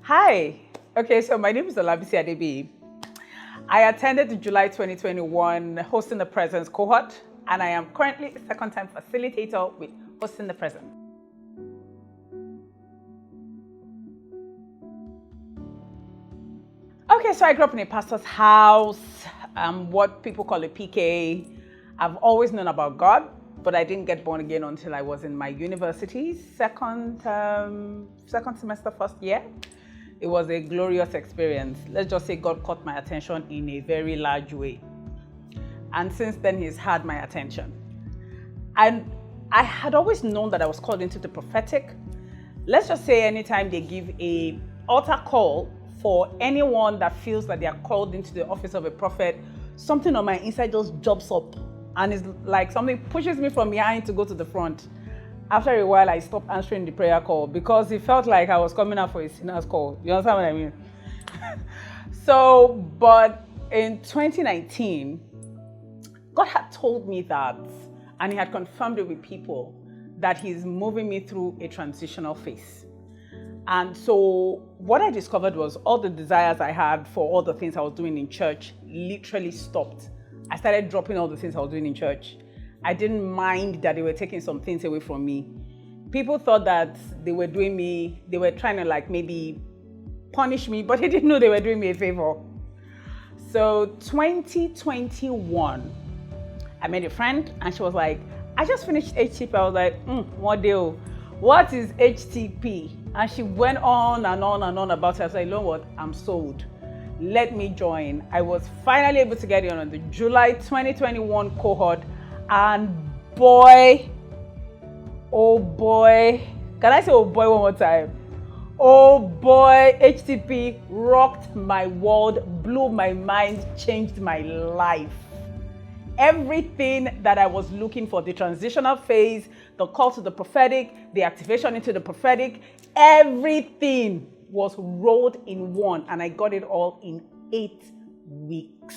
Hi. Okay, so my name is Olabisi. I attended the July 2021 Hosting the Presence cohort, and I am currently a second-time facilitator with Hosting the Presence. Okay, so I grew up in a pastor's house, what people call a PK. I've always known about God, but I didn't get born again until I was in my university, second semester, first year. It was a glorious experience. Let's just say God caught my attention in a very large way. And since then, He's had my attention. And I had always known that I was called into the prophetic. Let's just say anytime they give a altar call for anyone that feels that they are called into the office of a prophet, something on my inside just jumps up. And it's like something pushes me from behind to go to the front. After a while, I stopped answering the prayer call because it felt like I was coming out for a sinner's call. You understand what I mean? But in 2019, God had told me that, and He had confirmed it with people, that He's moving me through a transitional phase. And so what I discovered was all the desires I had for all the things I was doing in church literally stopped. I started dropping all the things I was doing in church. I didn't mind that they were taking some things away from me. People thought that they were trying to like maybe punish me, but they didn't know they were doing me a favor. So 2021, I met a friend and she was like, I just finished HTP. I was like, what deal? What is HTP? And she went on and on and on about it. I was like, you know what? I'm sold. Let me join. I was finally able to get in on the July 2021 cohort. And boy, oh boy, can I say oh boy one more time? Oh boy, HTP rocked my world, blew my mind, changed my life. Everything that I was looking for, the transitional phase, the call to the prophetic, the activation into the prophetic, everything was rolled in one, and I got it all in 8 weeks.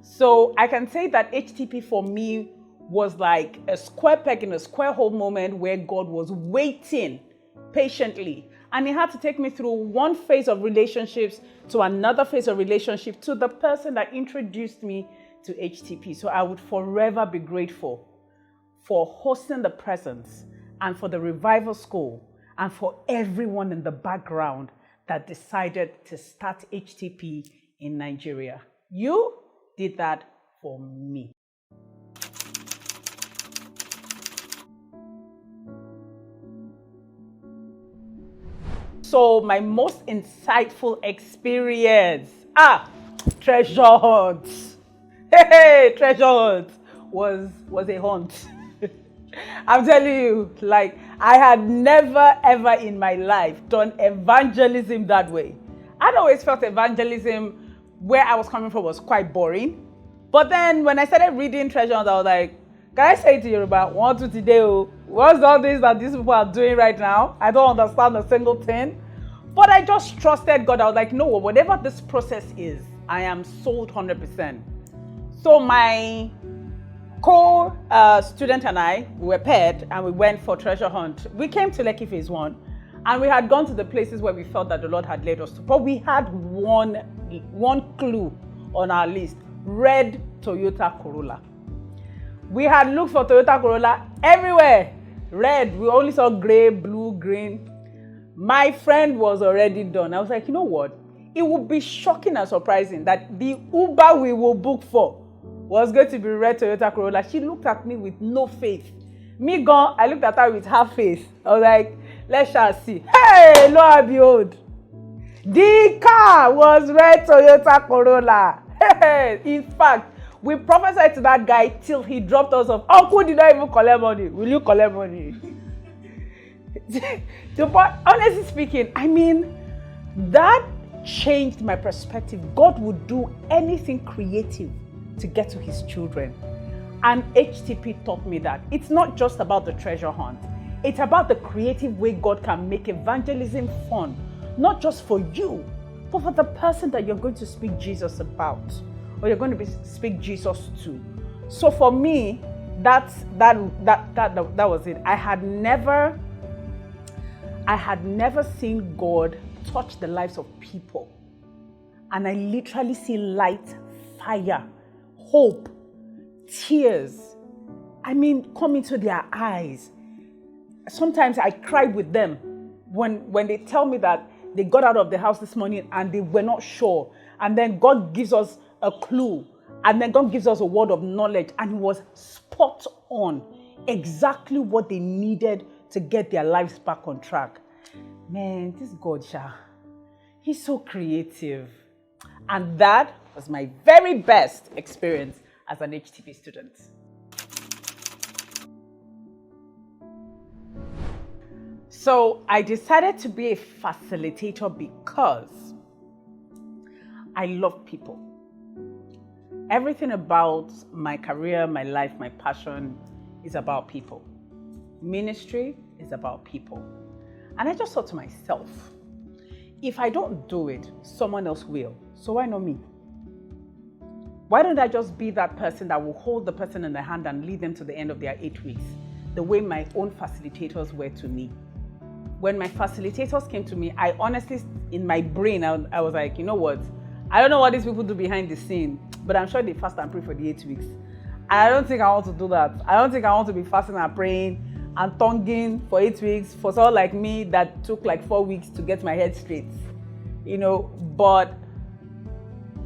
So I can say that HTP for me was like a square peg in a square hole moment where God was waiting patiently. And He had to take me through one phase of relationships to another phase of relationship to the person that introduced me to HTP. So I would forever be grateful for Hosting the Presence and for the Revival School and for everyone in the background that decided to start HTP in Nigeria. You did that for me. So my most insightful experience, treasure hunt. Hey, treasure hunt was a hunt. I'm telling you, like I had never ever in my life done evangelism that way. I'd always felt evangelism where I was coming from was quite boring. But then when I started reading Treasure Hunt, I was like, can I say to Yoruba, want to today, what's all this that these people are doing right now? I don't understand a single thing. But I just trusted God. I was like, no, whatever this process is, I am sold 100%. So my co-student and I, we were paired and we went for Treasure Hunt. We came to Lekki Phase 1 and we had gone to the places where we felt that the Lord had led us to. But we had one clue on our list, red Toyota Corolla. We had looked for Toyota Corolla everywhere. Red, we only saw gray, blue, green. My friend was already done. I was like, you know what? It would be shocking and surprising that the Uber we will book for was going to be red Toyota Corolla. She looked at me with no faith. Me gone, I looked at her with half faith. I was like, let's shall see. Hey, lo and behold. The car was red Toyota Corolla. Hey, in fact, we prophesied to that guy till he dropped us off. Uncle did not even collect money. Will you collect money? But honestly speaking, I mean, that changed my perspective. God would do anything creative to get to His children. And HTP taught me that it's not just about the treasure hunt. It's about the creative way God can make evangelism fun, not just for you, but for the person that you're going to speak Jesus about, or you're going to speak Jesus to. So for me, that was it. I had never seen God touch the lives of people. And I literally see light, fire, hope, tears. Come into their eyes. Sometimes I cry with them when they tell me that they got out of the house this morning and they were not sure. And then God gives us a clue. And then God gives us a word of knowledge. And it was spot on. Exactly what they needed to get their lives back on track. Man, this God, he's so creative. And that was my very best experience as an HTP student. So I decided to be a facilitator because I love people. Everything about my career, my life, my passion is about people. Ministry is about people. And I just thought to myself, if I don't do it, someone else will. So why not me? Why don't I just be that person that will hold the person in the hand and lead them to the end of their 8 weeks, the way my own facilitators were to me? When my facilitators came to me, I honestly, in my brain, I was like, you know what? I don't know what these people do behind the scene, but I'm sure they fast and pray for the 8 weeks. I don't think I want to do that. I don't think I want to be fasting and praying and tonguing for 8 weeks for someone like me that took like 4 weeks to get my head straight. But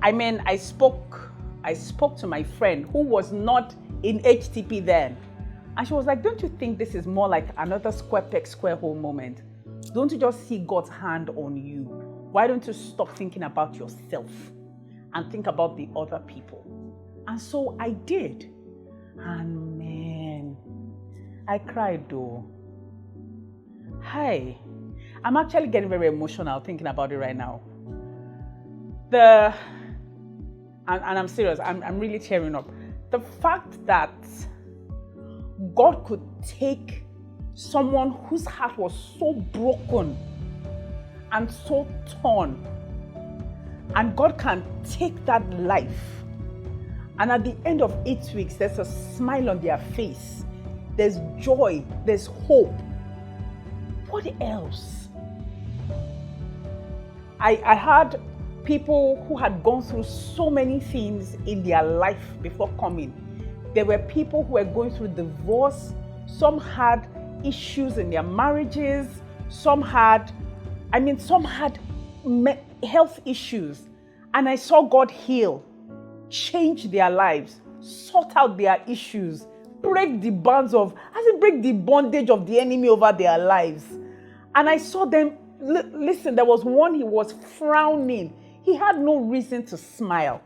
I spoke to my friend who was not in HTP then. And she was like, don't you think this is more like another square peg, square hole moment? Don't you just see God's hand on you? Why don't you stop thinking about yourself and think about the other people? And so I did. And man, I cried though. Hi. I'm actually getting very emotional thinking about it right now. And I'm serious, I'm really tearing up. The fact that God could take someone whose heart was so broken and so torn, and God can take that life, and at the end of 8 weeks, there's a smile on their face, there's joy, there's hope. What else? I had people who had gone through so many things in their life before coming. There were people who were going through divorce. Some had issues in their marriages. Some had health issues. And I saw God heal, change their lives, sort out their issues, break the bondage of the enemy over their lives. And I saw them, listen, there was one, he was frowning. He had no reason to smile.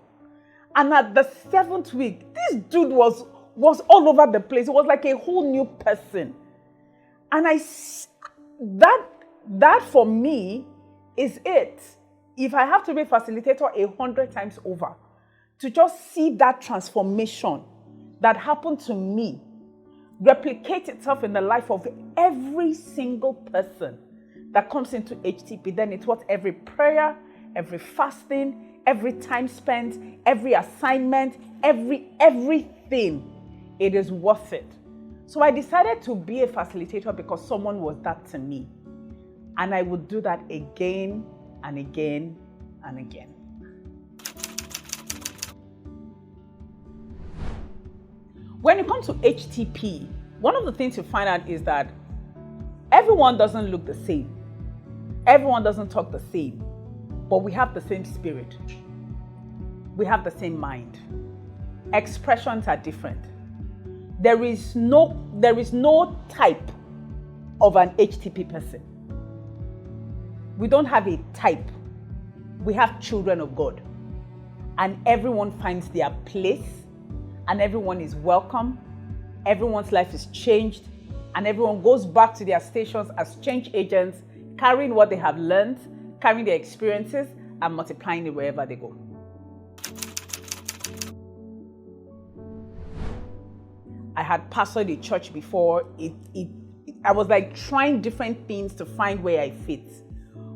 And at the 7th week, this dude was all over the place. It was like a whole new person. And that for me is it. If I have to be a facilitator 100 times over, to just see that transformation that happened to me replicate itself in the life of every single person that comes into HTP, then it's what every prayer, every fasting, every time spent, every assignment, everything, it is worth it. So I decided to be a facilitator because someone was that to me. And I would do that again and again and again. When it comes to HTP, one of the things you find out is that everyone doesn't look the same. Everyone doesn't talk the same. But we have the same spirit. We have the same mind. Expressions are different. There is no type of an HTP person. We don't have a type. We have children of God. And everyone finds their place, and everyone is welcome. Everyone's life is changed, and everyone goes back to their stations as change agents, carrying what they have learned, carrying their experiences, and multiplying it wherever they go. I had pastored a church before. I was like trying different things to find where I fit.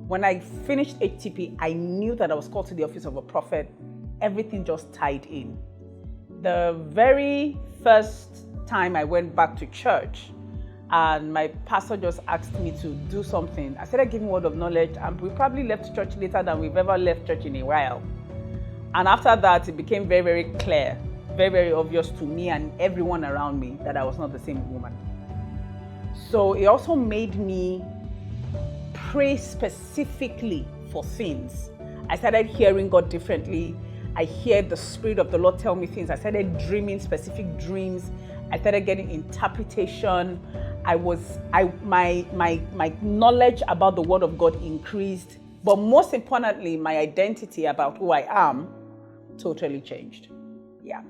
When I finished HTP, I knew that I was called to the office of a prophet. Everything just tied in. The very first time I went back to church, and my pastor just asked me to do something. I started giving word of knowledge, and we probably left church later than we've ever left church in a while. And after that, it became very, very clear, very, very obvious to me and everyone around me that I was not the same woman. So it also made me pray specifically for things. I started hearing God differently. I heard the Spirit of the Lord tell me things. I started dreaming specific dreams. I started getting interpretation. My knowledge about the Word of God increased. But most importantly, my identity about who I am totally changed. Yeah.